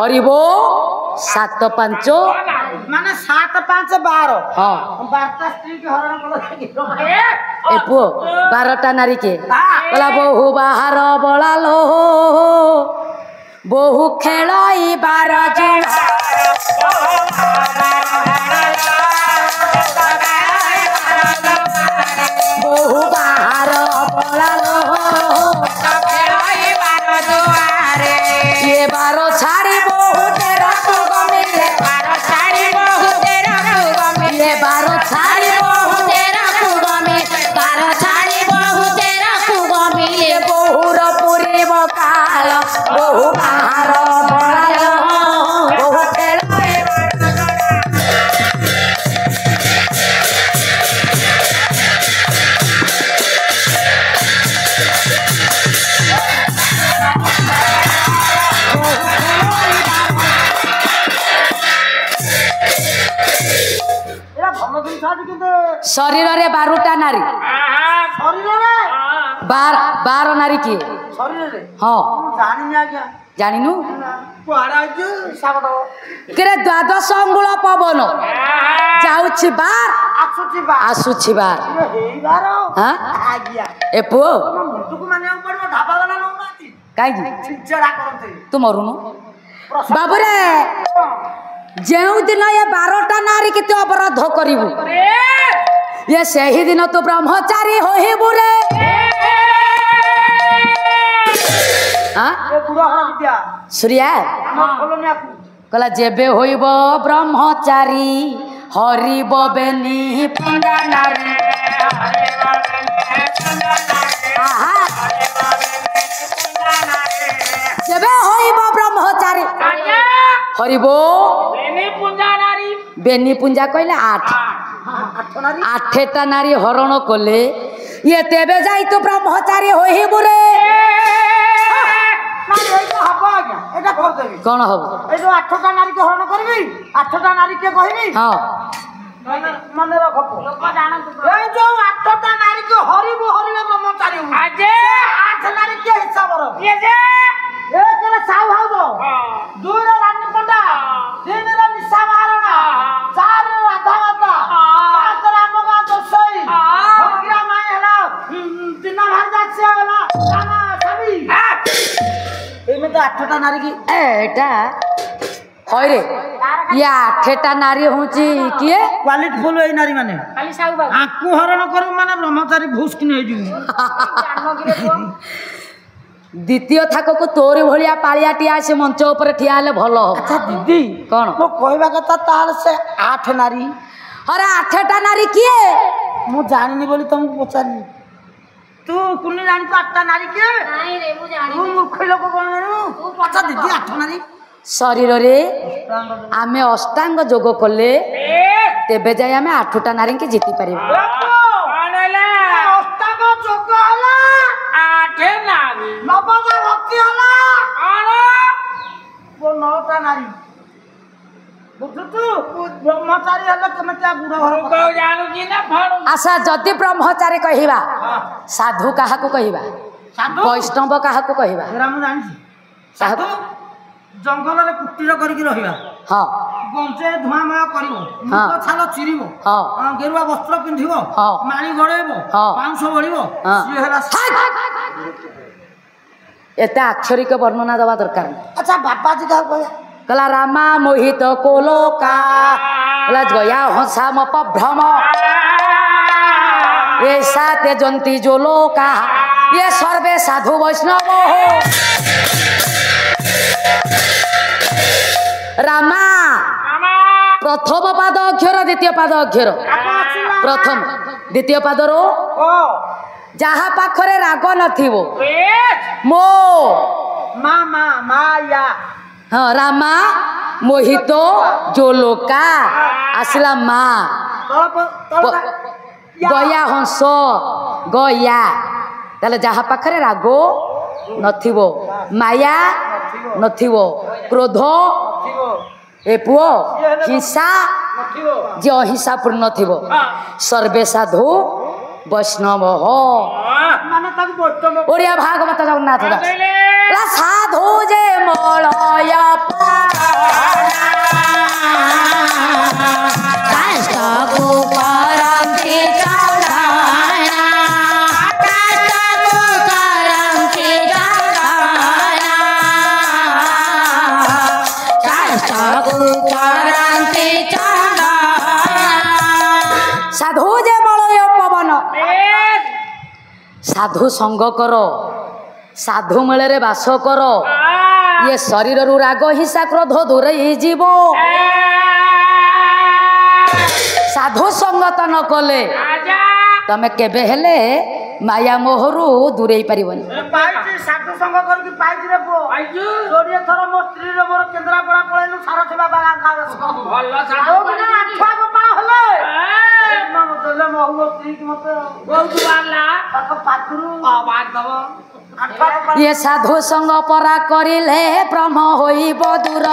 हरिबो 7 5 माने 7 5 12 हाँ 12टा स्त्री के हरण कलो ए पुओ 12टा नारी के बोला बहु बाहर बलालो बहु खेलाई 12 बहु बाहर बलालो ये 12 छाड़ी बहु तेरा कुग मिले 12 छाड़ी बहु तेरा कुग मिले ये 12 छाड़ी बहु तेरा कुग मिले 12 छाड़ी बहु तेरा कुग मिले बहुर पुरी बकाल बहु बाहर बलालो बहु खेलाई शरीर रे 12टा नारी शरीर 12 नारी किए शरीर हाँ जानी आज्ञा जानिनु कुआड़ा हिसाब दो किरे द्वादश अंगुल पवन जाउछि बार आसुची बा आसुछि बार हेई बार हां आज्ञा ए पुओ मुंडुक माने पड़ो ढाबा वाला नौनाती काई चिचड़ा करते तू मरुनु बाबूरे जेउ दिन ये 12टा नारी के तू अपराध करिबु ये सही दिन तू ब्रह्मचारी होइबु रे हां ए बुढ़ा विद्या सूर्या हम खोलनी आपु कला जेबे होइब ब्रह्मचारी हरिब बेनी पुंडा नारी आहा जेबे होइब ब्रह्मचारी हरिबो बेनी पुंजा कहले 8 8टा नारी हरण कले ये तेबे जाई तो ब्रह्मचारी होइबु रे एटा कर देबी कोन हबो ए जो 8टा नारी के हरण करबी 8टा नारी के कहबी हां मन रखो लोक जानत ए जो 8टा नारी के हरिबो हरिबो ब्रह्मचारी आजे 8 नारी के हिसाब रो ये जे एक रे साउ हाउ दो दो रे रानी पंडा तीन रे निशा मारना चार रे राधा माता पांच रे मगा दसई भगिरा माय हला तीन भाजा से हला रामा सभी एमे तो 8टा नारी की एटा होय रे या 8टा नारी होची किए क्वालिटी फुल ए नारी माने खाली साउ बाबू आकु हरण करू माने ब्रह्मचारी भूस कि नै जिवु जानो गिरे को द्वितीय थाक को तोरी भलिया पालियाटिया से मंच ऊपर ठिया ले भलो हो अच्छा दीदी कौन मो कहबा कथा ताल से 8 नारी अरे 8टा नारी किए मु जानिनी बोली तुमको पचारनी तू कुनी जानी तो 8टा नारी के नहीं रे मु जानी तू मूर्ख लोक कोन जानू अच्छा दीदी 8 नारी शरीर रे आमे अष्टांग जोग कले तेबे जाय आमे 8टा नारी के जीति परिबो आनले अष्टांग जोग हला 8 नारी नवदा भक्ति हला आनो वो 9टा नारी बुझतु ब्रह्मचारी हला केमतिया गुड़ घर को जानू जी ना फाड़ू आशा जदि ब्रह्मचारी कहिबा साधु काहा को कहिबा साधु वैष्णव काहा को कहिबा एरा मु जानि साधु जंगल रे कुटीर करिक रहिबा हां गंजे धुआमय करिवो मुख छाल चिरिवो हां गेरुआ वस्त्र पिंधिवो हां माणी गड़ेबो पांच बळिवो सी हेला एते अक्षरिक वर्णना दवा दरकार अच्छा बाबा जी का कहया कला रामा मोहित कोलोका कला गया हंसा मप भ्रम ये साते जंती जो लोका ये सर्वे साधु वैष्णव रामा प्रथम पाद अक्षर द्वितीय पाद अक्षर प्रथम द्वितीय पाद रो जहा पाखरे राग नथिबो मो मामा माया हाँ रामा मोहित जो लोका आसला मा गया हंस गया ताले जहा पाखरे रागो नथिबो माया नथिबो क्रोध ए पुओ हिंसा जे अहिंसा पूर्ण थिबो सर्वे साधु ବୈଷ୍ଣବ ମାନେ ତାକୁ ବୈଷ୍ଣବ ଓଡ଼ିଆ ଭାଗବତ ଜଗନ୍ନାଥ ଦାସ ସାଧୁ ଯେ ମଳୟ କାଷ୍ଟକୁ କରନ୍ତି ଚନ୍ଦନା କାଷ୍ଟକୁ କରନ୍ତି ଚନ୍ଦନା କାଷ୍ଟକୁ କରନ୍ତି ଚନ୍ଦନା ସାଧୁ ଯେ ମଳୟ ପବନ ସାଧୁ ସଙ୍ଗ କର ସାଧୁ ମେଳରେ ବାସ କର ଇଏ ଶରୀରରୁ ରାଗ ହିଂସା କ୍ରୋଧ ଦୂରେଇ ଯିବ ସାଧୁ ସଙ୍ଗତ ନ କଲେ ତମେ କେବେ ହେଲେ ମାୟା ମୋହରୁ ଦୂରେଇ ପାରିବନି ପାଇଛି ସାଧୁ ସଂଘ କରିକି ପାଇଛି ରେ ପୁଅ 20 ଥର ମୋ ସ୍ତ୍ରୀର ମୋର କେନ୍ଦ୍ରାପଡ଼ା ପଳେଇଲୁ ସାରଥୀ ବାବା ଭଲ ସାଧୁ ବିନା ଆଠୁଆ ଗୋପାଳ ହେଲେ ଦେଲେ ମହୁ ମୋ ସ୍ତ୍ରୀ କି ମତେ ବହୁତ ବାହାରିଲା ତାଙ୍କ ପାଖରୁ ବାହାରିଦବ ଇଏ ସାଧୁ ସଙ୍ଗ ପରା କରିଲେ ଭ୍ରମ ହୋଇବ ଦୂର